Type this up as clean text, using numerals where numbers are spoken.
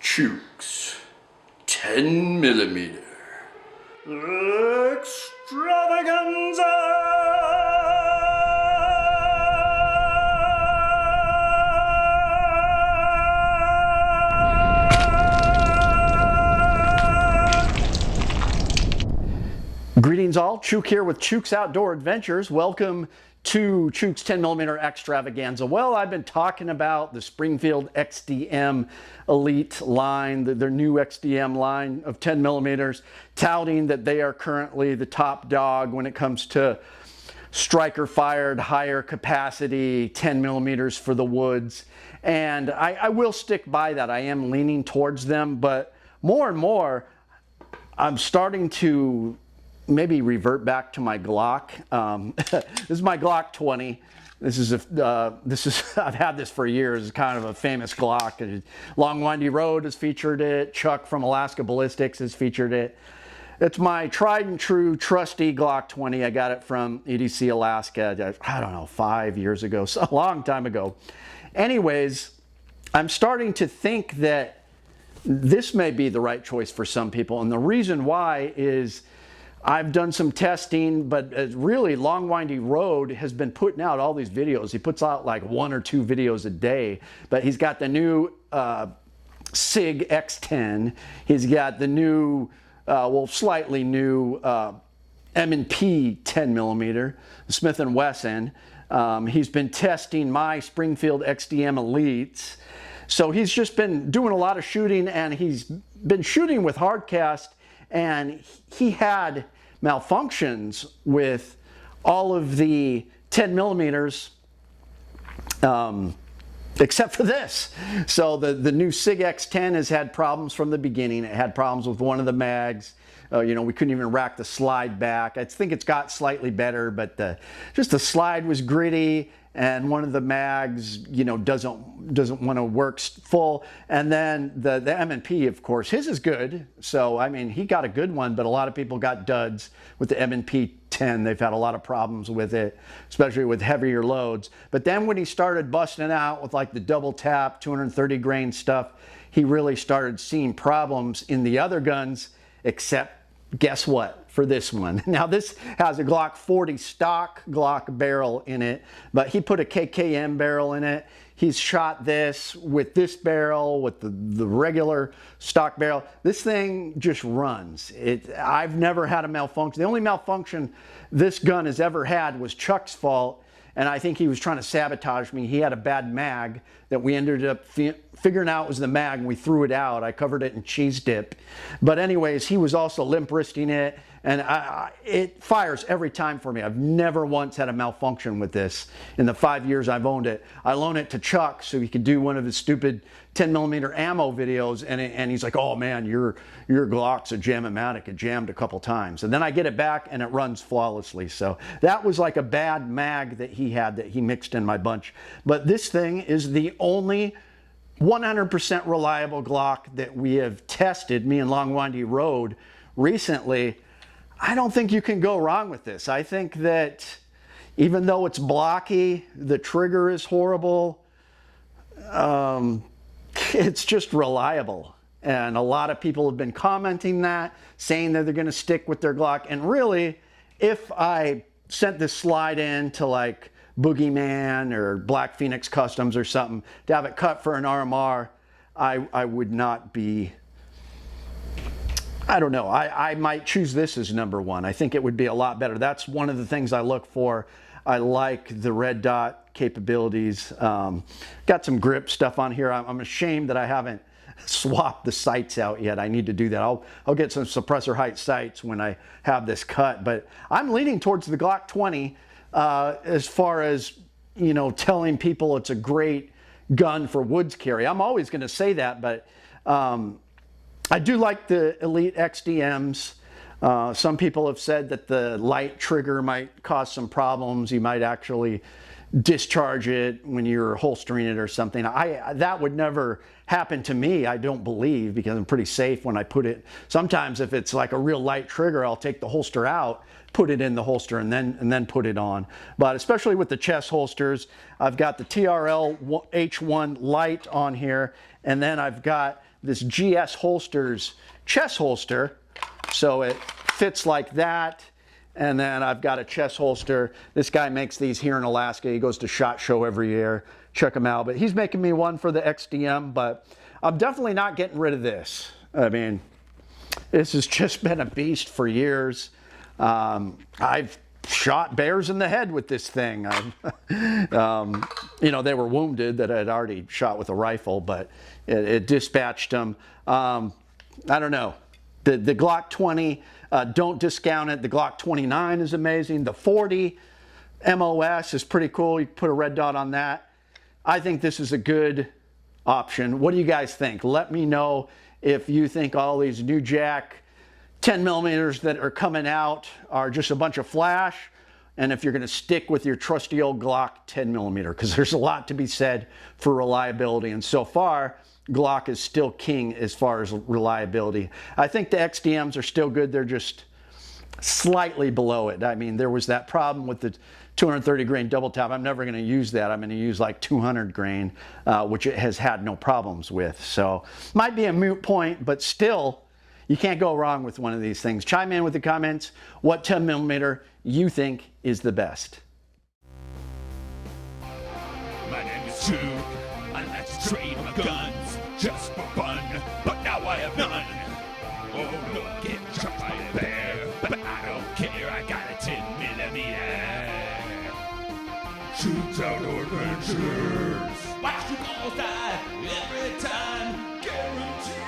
Chuke's 10mm extravaganza. Greetings all, Chuke here with Chuke's Outdoor Adventures. Welcome to Chuke's 10mm extravaganza. Well, I've been talking about the Springfield XDM Elite line, their new XDM line of 10mm, touting that they are currently the top dog when it comes to striker fired, higher capacity 10mm for the woods. And I will stick by that. I am leaning towards them, but more and more I'm starting to maybe revert back to my Glock. This is my Glock 20. I've had this for years. It's kind of a famous Glock. Long Windy Road has featured it. Chuck from Alaska Ballistics has featured it. It's my tried and true trusty Glock 20. I got it from EDC Alaska, I don't know, 5 years ago, so a long time ago. Anyways, I'm starting to think that this may be the right choice for some people. And the reason why is I've done some testing, but really Long Windy Road has been putting out all these videos. He puts out like 1 or 2 videos a day, but he's got the new SIG X10. He's got the new, well, slightly new M&P 10mm, Smith & Wesson. He's been testing my Springfield XDM Elites. So he's just been doing a lot of shooting, and he's been shooting with hardcast, and he had malfunctions with all of the 10mm except for this. So the new SIG X10 has had problems from the beginning. It had problems with one of the mags. You know, we couldn't even rack the slide back. I think it's got slightly better, but just the slide was gritty, and one of the mags, you know, doesn't want to work full. And then the M&P, of course, his is good. So, I mean, he got a good one, but a lot of people got duds with the M&P 10. They've had a lot of problems with it, especially with heavier loads. But then when he started busting out with like the double tap, 230 grain stuff, he really started seeing problems in the other guns, except guess what? For this one. Now this has a Glock 40 stock Glock barrel in it, but he put a KKM barrel in it. He's shot this with this barrel, with the regular stock barrel. This thing just runs. I've never had a malfunction. The only malfunction this gun has ever had was Chuck's fault, and I think he was trying to sabotage me. He had a bad mag that we ended up figuring out was the mag, and we threw it out. I covered it in cheese dip. But anyways, he was also limp wristing it, and it fires every time for me. I've never once had a malfunction with this in the 5 years I've owned it. I loaned it to Chuck so he could do one of his stupid 10mm ammo videos, and he's like, oh man, your Glock's a jam-o-matic. It jammed a couple times. And then I get it back and it runs flawlessly. So that was like a bad mag that he had that he mixed in my bunch. But this thing is the only 100% reliable Glock that we have tested, me and Long Windy Road, recently. I don't think you can go wrong with this. I think that even though it's blocky, the trigger is horrible, it's just reliable. And a lot of people have been commenting that, saying that they're going to stick with their Glock. And really, if I sent this slide in to like Boogeyman or Black Phoenix Customs or something to have it cut for an RMR, I would not be, I don't know, I might choose this as #1. I think it would be a lot better. That's one of the things I look for. I like the red dot capabilities. Got some grip stuff on here. I'm ashamed that I haven't swapped the sights out yet. I need to do that. I'll get some suppressor height sights when I have this cut, but I'm leaning towards the Glock 20 as far as, you know, telling people it's a great gun for woods carry. I'm always going to say that, but I do like the Elite XDMs. Some people have said that the light trigger might cause some problems. You might actually discharge it when you're holstering it or something. That would never happen to me, I don't believe, because I'm pretty safe when I put it. Sometimes if it's like a real light trigger, I'll take the holster out, put it in the holster, and then put it on. But especially with the chest holsters, I've got the TRL H1 light on here, And then I've got this GS Holsters chest holster. So it fits like that. And then I've got a chest holster. This guy makes these here in Alaska. He goes to SHOT Show every year. Check him out. But he's making me one for the XDM, but I'm definitely not getting rid of this. I mean, this has just been a beast for years. I've shot bears in the head with this thing. You know, they were wounded that I had already shot with a rifle, but it dispatched them. I don't know. The Glock 20, don't discount it. The Glock 29 is amazing. The 40 MOS is pretty cool. You can put a red dot on that. I think this is a good option. What do you guys think? Let me know if you think all these new jack 10mm that are coming out are just a bunch of flash, and if you're going to stick with your trusty old Glock 10mm, because there's a lot to be said for reliability, and so far Glock is still king as far as reliability. I think the XDMs are still good. They're just slightly below it. I mean, there was that problem with the 230 grain double tap. I'm never going to use that. I'm going to use like 200 grain, which it has had no problems with. So might be a moot point, but still, you can't go wrong with one of these things. Chime in with the comments what 10mm you think is the best. My name is Chuke. I like to trade my guns just for fun, but now I have none. Oh, look, get shot by a bear, but I don't care. I got a 10mm. Chuke's Outdoor Adventures. Watch you all die every time, guaranteed.